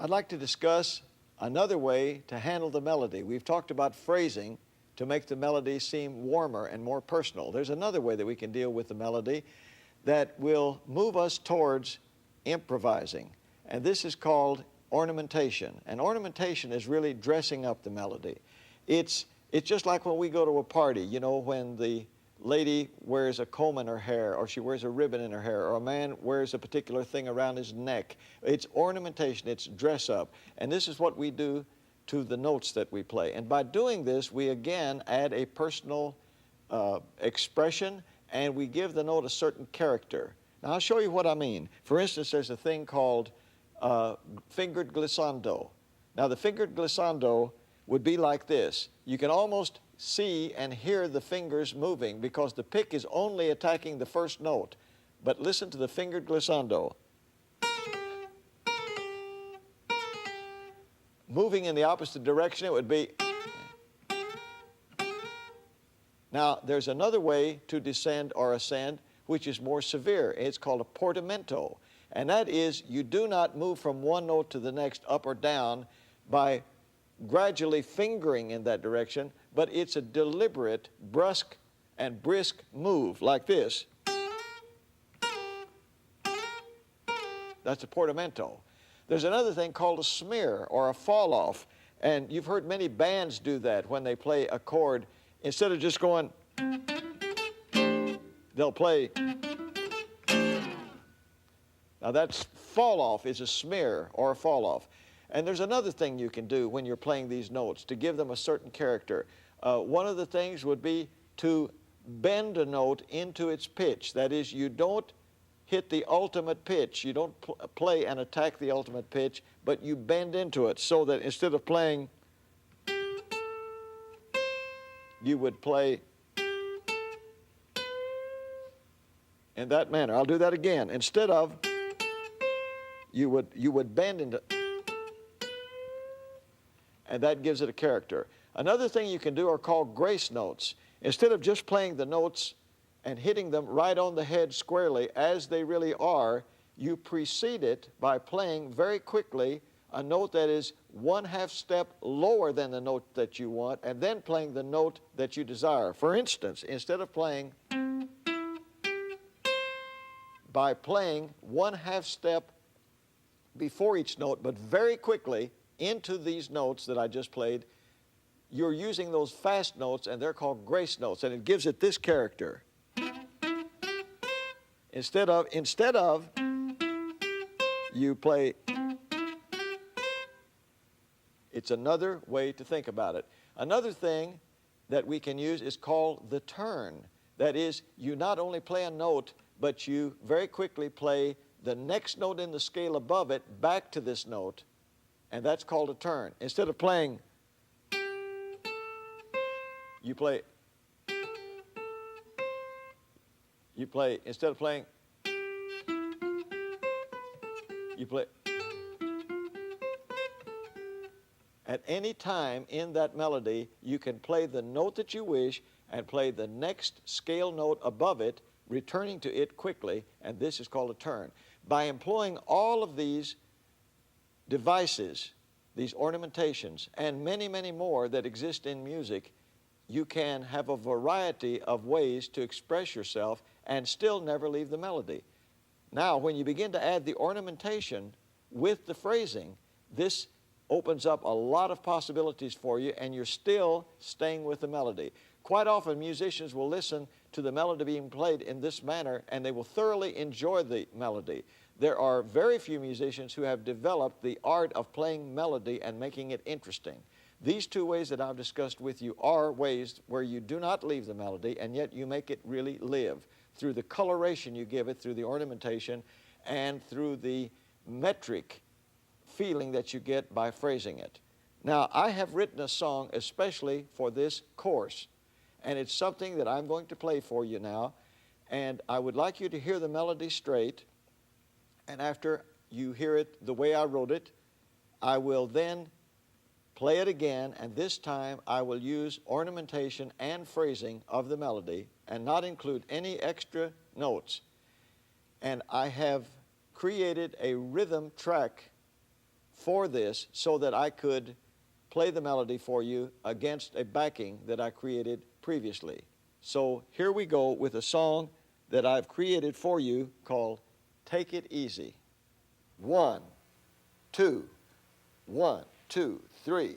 I'd like to discuss another way to handle the melody. We've talked about phrasing to make the melody seem warmer and more personal. There's another way that we can deal with the melody that will move us towards improvising, and this is called ornamentation. And ornamentation is really dressing up the melody. It's just like when we go to a party, you know, when the lady wears a comb in her hair, or she wears a ribbon in her hair, or a man wears a particular thing around his neck. It's ornamentation, it's dress up. And this is what we do to the notes that we play. And by doing this, we again add a personal expression, and we give the note a certain character. Now, I'll show you what I mean. For instance, there's a thing called fingered glissando. Now, the fingered glissando would be like this. You can almost see and hear the fingers moving because the pick is only attacking the first note. But listen to the fingered glissando. Moving in the opposite direction, it would be. Now, there's another way to descend or ascend, which is more severe. It's called a portamento. And that is, you do not move from one note to the next, up or down, by gradually fingering in that direction, but it's a deliberate, brusque, and brisk move, like this. That's a portamento. There's another thing called a smear, or a fall-off, and you've heard many bands do that when they play a chord. Instead of just going, they'll play. Now that's fall-off is a smear or a fall-off. And there's another thing you can do when you're playing these notes to give them a certain character. One of the things would be to bend a note into its pitch. That is, you don't hit the ultimate pitch. You don't play and attack the ultimate pitch, but you bend into it so that instead of playing, you would play in that manner. I'll do that again. Instead of, you would bend into, and that gives it a character. Another thing you can do are called grace notes. Instead of just playing the notes and hitting them right on the head squarely as they really are, you precede it by playing very quickly a note that is 1/2 step lower than the note that you want, and then playing the note that you desire. For instance, instead of playing, by playing 1/2 step before each note, but very quickly into these notes that I just played, you're using those fast notes, and they're called grace notes, and it gives it this character. Instead of, you play. It's another way to think about it. Another thing that we can use is called the turn. That is, you not only play a note, but you very quickly play the next note in the scale above it back to this note, and that's called a turn. Instead of playing, you play, instead of playing, you play. At any time in that melody, you can play the note that you wish and play the next scale note above it, returning to it quickly, and this is called a turn. By employing all of these devices, these ornamentations, and many, many more that exist in music, you can have a variety of ways to express yourself and still never leave the melody. Now, when you begin to add the ornamentation with the phrasing, this opens up a lot of possibilities for you, and you're still staying with the melody. Quite often, musicians will listen to the melody being played in this manner, and they will thoroughly enjoy the melody. There are very few musicians who have developed the art of playing melody and making it interesting. These two ways that I've discussed with you are ways where you do not leave the melody, and yet you make it really live through the coloration you give it, through the ornamentation, and through the metric feeling that you get by phrasing it. Now, I have written a song especially for this course, and it's something that I'm going to play for you now, and I would like you to hear the melody straight, and after you hear it the way I wrote it, I will then play it again, and this time I will use ornamentation and phrasing of the melody and not include any extra notes. And I have created a rhythm track for this so that I could play the melody for you against a backing that I created previously. So here we go with a song that I've created for you called Take It Easy. 1, 2, 1, 2, 3.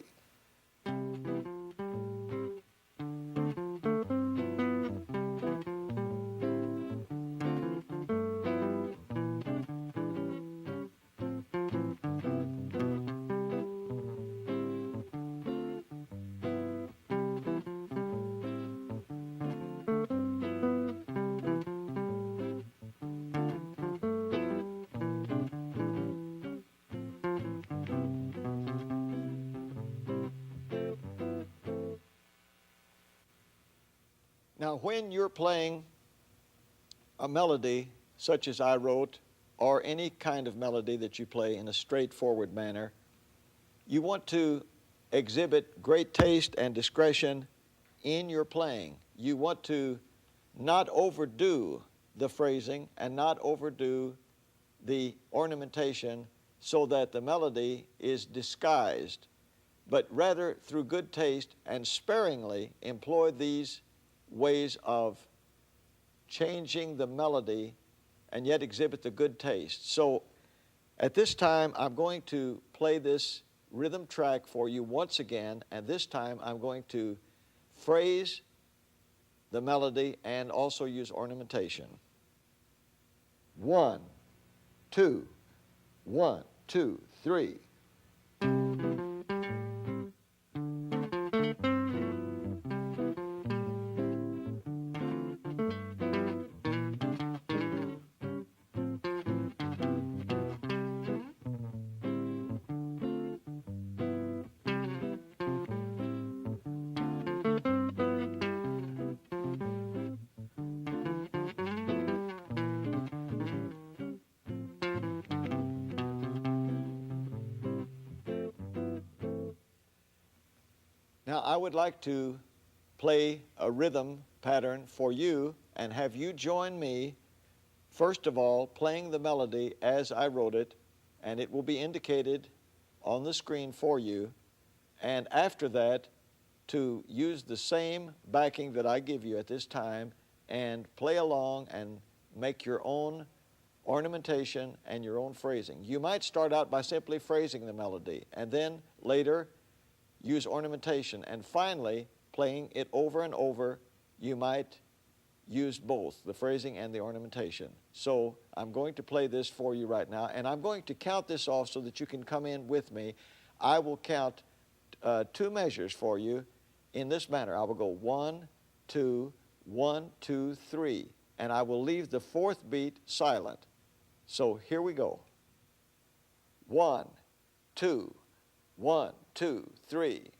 Now, when you're playing a melody such as I wrote, or any kind of melody that you play in a straightforward manner, you want to exhibit great taste and discretion in your playing. You want to not overdo the phrasing and not overdo the ornamentation so that the melody is disguised, but rather through good taste and sparingly employ these ways of changing the melody and yet exhibit the good taste. So at this time, I'm going to play this rhythm track for you once again, and this time I'm going to phrase the melody and also use ornamentation. 1, 2, 1, 2, 3. Now, I would like to play a rhythm pattern for you and have you join me, first of all, playing the melody as I wrote it, and it will be indicated on the screen for you, and after that, to use the same backing that I give you at this time and play along and make your own ornamentation and your own phrasing. You might start out by simply phrasing the melody, and then later use ornamentation, and finally, playing it over and over, you might use both, the phrasing and the ornamentation. So I'm going to play this for you right now, and I'm going to count this off so that you can come in with me. I will count 2 measures for you in this manner. I will go 1, 2, 1, 2, 3, and I will leave the 4th beat silent. So here we go. 1, 2, 1, 2, 3.